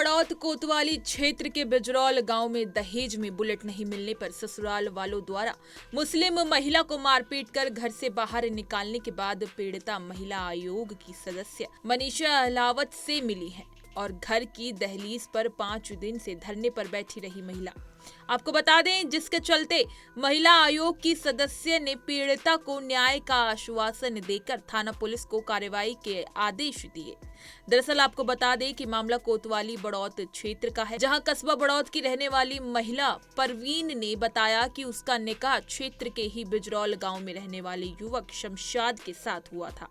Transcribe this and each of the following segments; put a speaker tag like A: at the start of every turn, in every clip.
A: बड़ौत कोतवाली क्षेत्र के बिजरौल गांव में दहेज में बुलेट नहीं मिलने पर ससुराल वालों द्वारा मुस्लिम महिला को मारपीट कर घर से बाहर निकालने के बाद पीड़िता महिला आयोग की सदस्य मनीषा अहलावत से मिली है और घर की दहलीज पर 5 दिन से धरने पर बैठी रही महिला। आपको बता दें, जिसके चलते महिला आयोग की सदस्य ने पीड़िता को न्याय का आश्वासन देकर थाना पुलिस को कार्रवाई के आदेश दिए। दरअसल आपको बता दें कि मामला कोतवाली बड़ौत क्षेत्र का है, जहां कस्बा बड़ौत की रहने वाली महिला परवीन ने बताया कि उसका निकाह क्षेत्र के ही बिजरौल गांव में रहने वाले युवक शमशाद के साथ हुआ था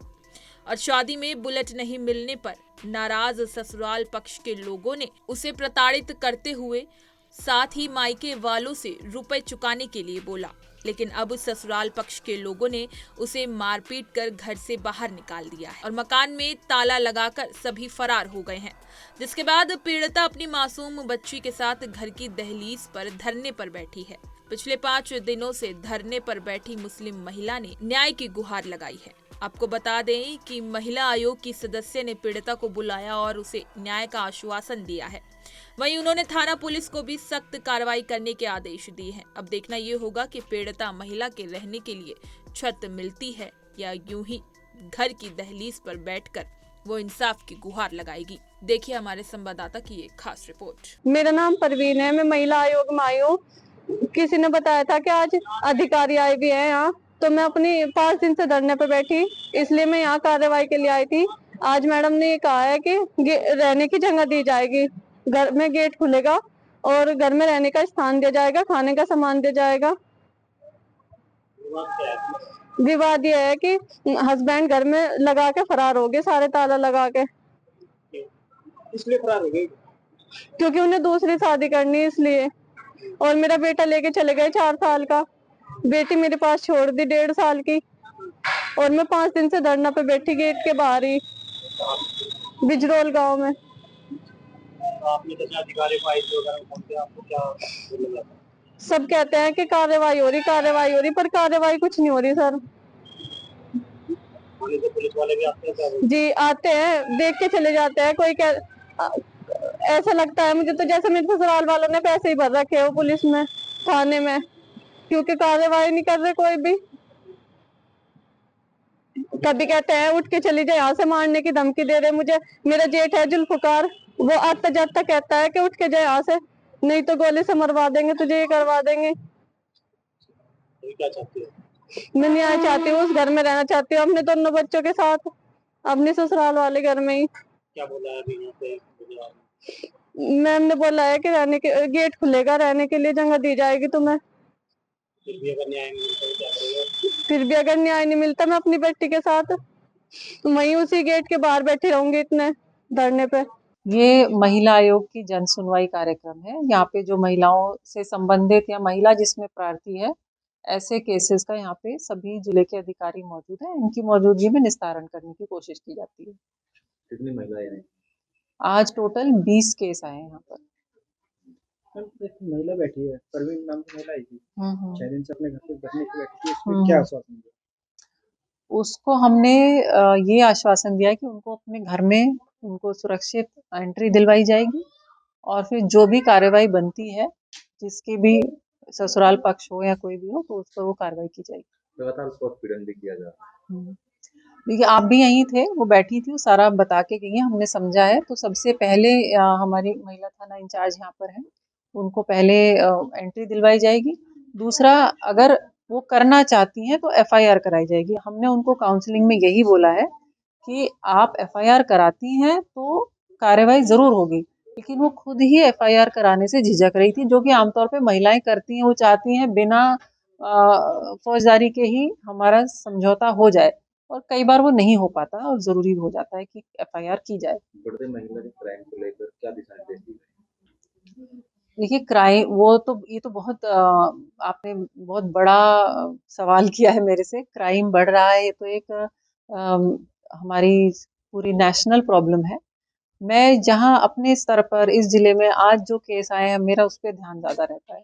A: और शादी में बुलेट नहीं मिलने पर नाराज ससुराल पक्ष के लोगों ने उसे प्रताड़ित करते हुए साथ ही मायके वालों से रुपए चुकाने के लिए बोला, लेकिन अब ससुराल पक्ष के लोगों ने उसे मारपीट कर घर से बाहर निकाल दिया है और मकान में ताला लगाकर सभी फरार हो गए हैं। जिसके बाद पीड़िता अपनी मासूम बच्ची के साथ घर की दहलीज पर धरने पर बैठी है। पिछले 5 दिनों से धरने पर बैठी मुस्लिम महिला ने न्याय की गुहार लगाई है। आपको बता दें कि महिला आयोग की सदस्य ने पीड़िता को बुलाया और उसे न्याय का आश्वासन दिया है। वहीं उन्होंने थाना पुलिस को भी सख्त कार्रवाई करने के आदेश दिए हैं। अब देखना ये होगा कि पीड़िता महिला के रहने के लिए छत मिलती है या यूं ही घर की दहलीज पर बैठकर वो इंसाफ की गुहार लगाएगी। देखिए हमारे संवाददाता की एक खास रिपोर्ट।
B: मेरा नाम परवीन है, मैं महिला आयोग में आई हूँ। किसी ने बताया था कि आज अधिकारी आए भी हैं यहाँ, तो मैं अपनी 5 दिन से धरने पे बैठी, इसलिए मैं यहाँ कार्रवाई के लिए आई थी। आज मैडम ने ये कहा है कि रहने की जगह दी जाएगी, घर में गेट खुलेगा और घर में रहने का स्थान दिया जाएगा, खाने का सामान दिया जाएगा। विवाद यह है कि हस्बैंड घर में लगा के फरार हो गए, सारे ताला लगा के।
C: इसलिए फरार हो गए
B: क्योंकि उन्हें दूसरी शादी करनी है इसलिए। और मेरा बेटा लेके चले गए 4 साल का, बेटी मेरे पास छोड़ दी 1.5 साल की। और मैं 5 दिन से धरना पे बैठी गेट के बाहर ही बिजरौल गांव में।
C: आपने अधिकारी को आई आपको क्या बोला?
B: सब कहते हैं कि कार्रवाई हो रही, पर कार्रवाई कुछ नहीं हो रही सर।
C: पुलिस वाले भी आते हैं?
B: जी आते हैं, देख के चले जाते हैं। ऐसा लगता है मुझे तो जैसे मेरे ससुराल वालों ने पैसे ही भर रखे हो पुलिस में, थाने में, क्योंकि कार्रवाई नहीं कर रहे कोई भी। कभी कहते हैं उठ के चली जाए, यहाँ से मारने की धमकी दे रहे मुझे। मेरा जेठ है जुल्फकार, वो आता जाता कहता है कि उठ के जाए यहाँ से, नहीं तो गोली से मरवा देंगे तुझे, ये करवा देंगे।
C: क्या चाहती है?
B: मैं न्याय चाहती हूँ, उस घर में रहना चाहती हूँ अपने दोनों बच्चों के साथ, अपने ससुराल वाले घर में ही।
C: क्या बोला है अभी यहाँ पे?
B: मैम ने बोला है कि रहने के गेट खुलेगा, रहने के लिए जगह दी जाएगी तुम्हें।
C: फिर भी अगर न्याय नहीं मिलता तो क्या करेगा?
B: फिर भी अगर न्याय नहीं मिलता, मैं अपनी बेटी के साथ वहीं उसी गेट के बाहर बैठी रहूंगी इतने धरने पे।
D: ये महिला आयोग की जन सुनवाई कार्यक्रम है। यहाँ पे जो महिलाओं से संबंधित या महिला जिसमें प्रार्थी है, ऐसे केसेस का यहाँ पे सभी जिले के अधिकारी मौजूद हैं। इनकी मौजूदगी में निस्तारण करने की कोशिश की जाती है।
C: कितनी महिलाएं हैं?
D: आज टोटल 20 केस आए हैं यहाँ पर।
C: महिला बैठी है, परवीन नाम की महिला आई थी, 6 दिन से अपने घर पे बैठने की बैठी थी। इसमें क्या आश्वासन दिया?
D: उसको हमने ये आश्वासन दिया है कि उनको अपने घर में उनको सुरक्षित एंट्री दिलवाई जाएगी और फिर जो भी कार्रवाई बनती है, जिसकी भी ससुराल पक्ष हो या कोई भी हो, तो उस पर वो कार्रवाई की जाएगी।
C: लगातार उसको उत्पीड़न भी किया जा रहा है।
D: देखिए, आप भी यहीं थे, वो बैठी थी, वो सारा बता के गई है, हमने समझा है। तो सबसे पहले हमारी महिला थाना इंचार्ज यहाँ पर है, उनको पहले एंट्री दिलवाई जाएगी। दूसरा, अगर वो करना चाहती हैं तो एफआईआर कराई जाएगी। हमने उनको काउंसलिंग में यही बोला है कि आप एफआईआर कराती हैं तो कार्रवाई जरूर होगी, लेकिन वो खुद ही एफआईआर कराने से झिझक रही थी, जो कि आमतौर पे महिलाएं करती हैं। वो चाहती हैं बिना फौजदारी के ही हमारा समझौता हो जाए, और कई बार वो नहीं हो पाता और जरूरी हो जाता है कि एफआईआर की जाए।
C: बढ़ते महिला के क्राइम को लेकर क्या दिशा निर्देश दी गए?
D: देखिए, क्राइम वो तो ये तो बहुत आपने बहुत बड़ा सवाल किया है मेरे से। क्राइम बढ़ रहा है, ये तो एक हमारी पूरी नेशनल प्रॉब्लम है। मैं जहां अपने स्तर पर इस जिले में आज जो केस आए हैं, मेरा उस पर ध्यान ज्यादा रहता है।